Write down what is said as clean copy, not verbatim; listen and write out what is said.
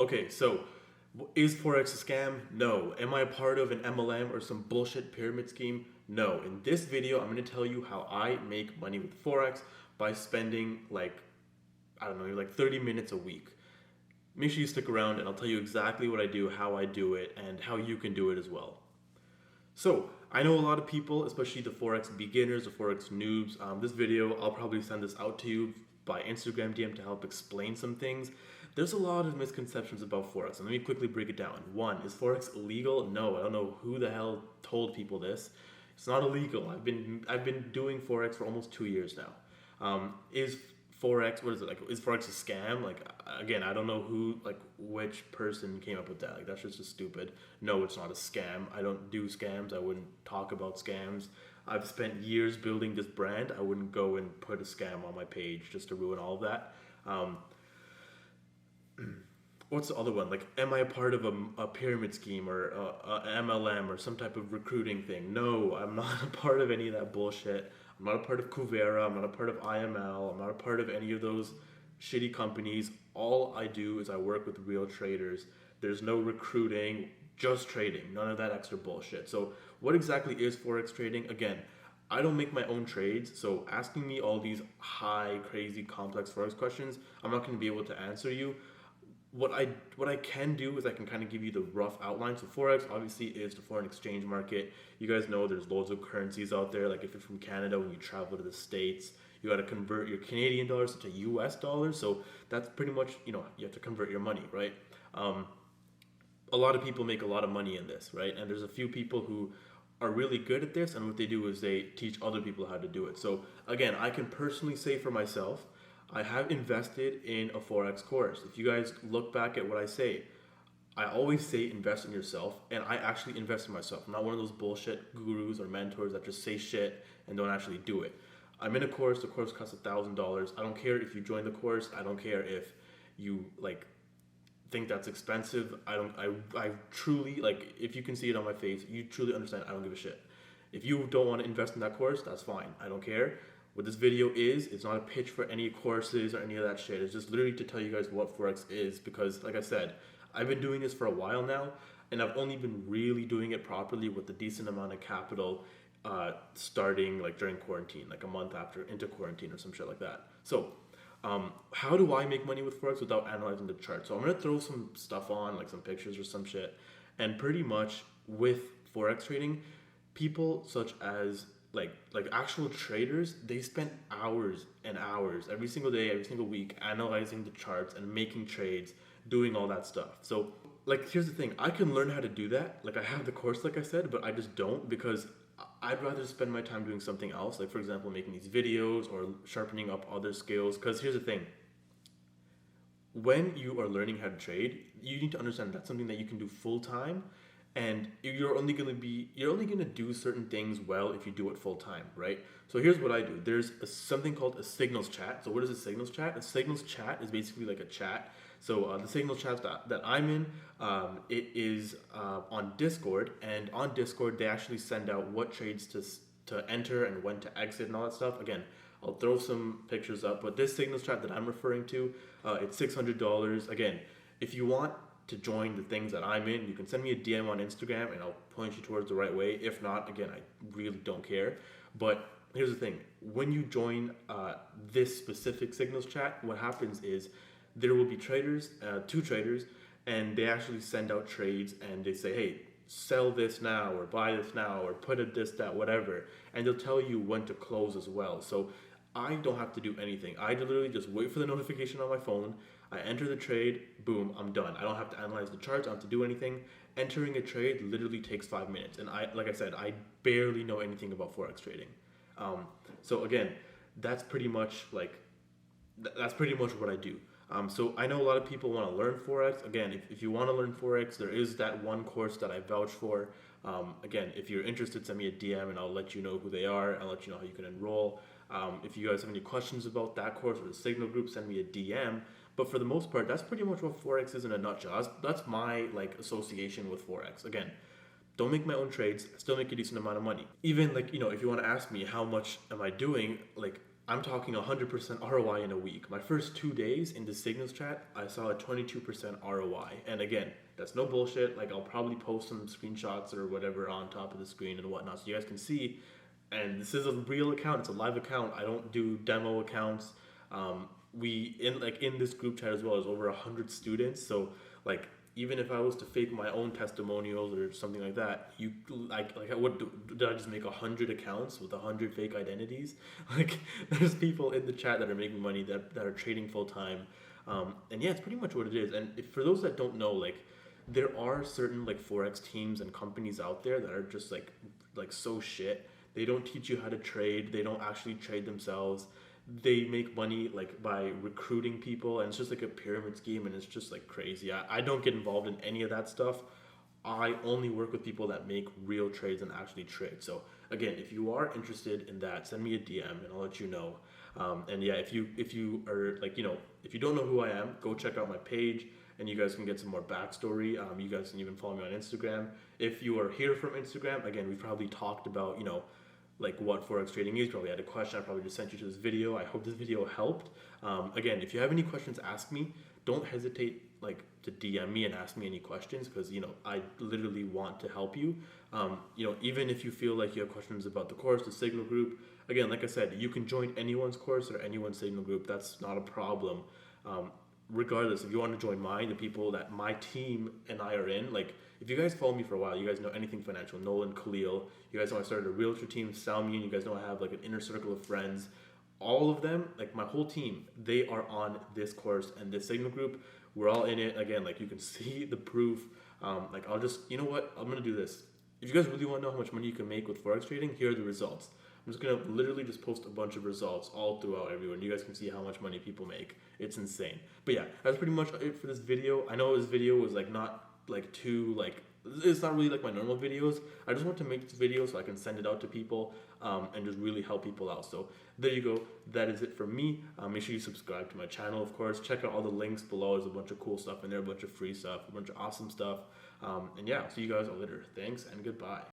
Okay, so is Forex a scam? No. Am I a part of an MLM or some bullshit pyramid scheme? No. In this video, I'm going to tell you how I make money with Forex by spending I don't know, like 30 minutes a week. Make sure you stick around and I'll tell you exactly what I do, how I do it, and how you can do it as well. So, I know a lot of people, especially the Forex beginners, the Forex noobs. This video, I'll probably send this out to you by Instagram DM to help explain some things. There's a lot of misconceptions about Forex, and let me quickly break it down. One, is Forex illegal? No, I don't know who the hell told people this. It's not illegal. I've been doing Forex for almost 2 years now. Is Forex, what is it, like, is Forex a scam? Like, again, I don't know which person came up with that. Like, that's just stupid. No, it's not a scam. I don't do scams. I wouldn't talk about scams. I've spent years building this brand. I wouldn't go and put a scam on my page just to ruin all of that. What's the other one? Like, am I a part of a pyramid scheme or a MLM or some type of recruiting thing? No, I'm not a part of any of that bullshit. I'm not a part of Kuvera. I'm not a part of IML. I'm not a part of any of those shitty companies. All I do is I work with real traders. There's no recruiting, just trading. None of that extra bullshit. So what exactly is Forex trading? Again, I don't make my own trades, so asking me all these high, crazy, complex Forex questions, I'm not going to be able to answer you. What I can do is I can kind of give you the rough outline. So Forex obviously is the foreign exchange market. You guys know there's loads of currencies out there. Like if you're from Canada, when you travel to the States, you got to convert your Canadian dollars to US dollars. So that's pretty much, you have to convert your money, right? A lot of people make a lot of money in this, right? And there's a few people who are really good at this, and what they do is they teach other people how to do it. So again, I can personally say for myself, I have invested in a Forex course. If you guys look back at what I say, I always say invest in yourself, and I actually invest in myself. I'm not one of those bullshit gurus or mentors that just say shit and don't actually do it. I'm in a course. The course costs $1,000. I don't care if you join the course. I don't care if you think that's expensive. I truly, if you can see it on my face, you truly understand I don't give a shit. If you don't want to invest in that course, that's fine. I don't care. What this video is, it's not a pitch for any courses or any of that shit. It's just literally to tell you guys what Forex is, because like I said, I've been doing this for a while now, and I've only been really doing it properly with a decent amount of capital starting during quarantine, like a month after into quarantine or some shit like that. So how do I make money with Forex without analyzing the chart? So I'm going to throw some stuff on, like some pictures or some shit, and pretty much with Forex trading, people such as like actual traders, they spend hours and hours every single day, every single week analyzing the charts and making trades, doing all that stuff. So here's the thing, I can learn how to do that. I have the course, like I said, but I just don't, because I'd rather spend my time doing something else, like for example making these videos or sharpening up other skills. Because here's the thing, when you are learning how to trade, you need to understand that's something that you can do full time, and you're only going to do certain things well if you do it full time, right? So here's what I do. There's something called a signals chat. So what is a signals chat? A signals chat is basically like a chat. So the signals chat that I'm in, it is on Discord, and on Discord they actually send out what trades to enter and when to exit and all that stuff. Again, I'll throw some pictures up, but this signals chat that I'm referring to, it's $600. Again, if you want to join the things that I'm in, you can send me a DM on Instagram and I'll point you towards the right way. If not, again, I really don't care. But here's the thing, when you join this specific signals chat, what happens is there will be traders, two traders, and they actually send out trades and they say, hey, sell this now or buy this now or put it this, that, whatever. And they'll tell you when to close as well. So I don't have to do anything. I literally just wait for the notification on my phone. I enter the trade, boom, I'm done. I don't have to analyze the charts, I don't have to do anything. Entering a trade literally takes 5 minutes. And like I said, I barely know anything about Forex trading. So again, that's pretty much what I do. So I know a lot of people want to learn Forex. Again, if you want to learn Forex, there is that one course that I vouch for. Again, if you're interested, send me a DM and I'll let you know who they are. I'll let you know how you can enroll. If you guys have any questions about that course or the Signal group, send me a DM. But for the most part, that's pretty much what Forex is in a nutshell. That's my association with Forex. Again, don't make my own trades, still make a decent amount of money. Even if you want to ask me how much am I doing, I'm talking 100% ROI in a week. My first 2 days in the signals chat, I saw a 22% ROI. And again, that's no bullshit. Like, I'll probably post some screenshots or whatever on top of the screen and whatnot so you guys can see. And this is a real account. It's a live account. I don't do demo accounts. We in this group chat as well as over 100 students. So like even if I was to fake my own testimonials or something like that, you like what did I just make 100 accounts with 100 fake identities? Like there's people in the chat that are making money that are trading full time, and yeah, it's pretty much what it is. And if, for those that don't know, like there are certain like forex teams and companies out there that are just like so shit. They don't teach you how to trade. They don't actually trade themselves. They make money like by recruiting people, and it's just like a pyramid scheme, and it's just like crazy. I don't get involved in any of that stuff. I only work with people that make real trades and actually trade. So again, if you are interested in that, send me a DM and I'll let you know. And yeah, if you are like, you know, if you don't know who I am, go check out my page and you guys can get some more backstory. You guys can even follow me on Instagram. If you are here from Instagram, again, we've probably talked about, you know, like what forex trading is. Probably had a question. I probably just sent you to this video. I hope this video helped. Again, if you have any questions, ask me. Don't hesitate like to DM me and ask me any questions, because you know I literally want to help you. You know, even if you feel like you have questions about the course, the signal group. Again, like I said, you can join anyone's course or anyone's signal group. That's not a problem. Regardless, if you want to join mine, the people that my team and I are in, like if you guys follow me for a while, you guys know anything financial, Nolan, Khalil, you guys know I started a realtor team, Salmian, you guys know I have like an inner circle of friends. All of them, like my whole team, they are on this course and this signal group. We're all in it. Again, like you can see the proof. Like I'll just, you know what, I'm gonna do this. If you guys really want to know how much money you can make with forex trading, here are the results. I'm just gonna literally just post a bunch of results all throughout everywhere, and you guys can see how much money people make. It's insane. But yeah, that's pretty much it for this video. I know this video was like not like too like, it's not really like my normal videos. I just want to make this video so I can send it out to people, and just really help people out. So there you go. That is it from me. Make sure you subscribe to my channel, of course. Check out all the links below. There's a bunch of cool stuff in there, a bunch of free stuff, a bunch of awesome stuff. And yeah, I'll see you guys later. Thanks and goodbye.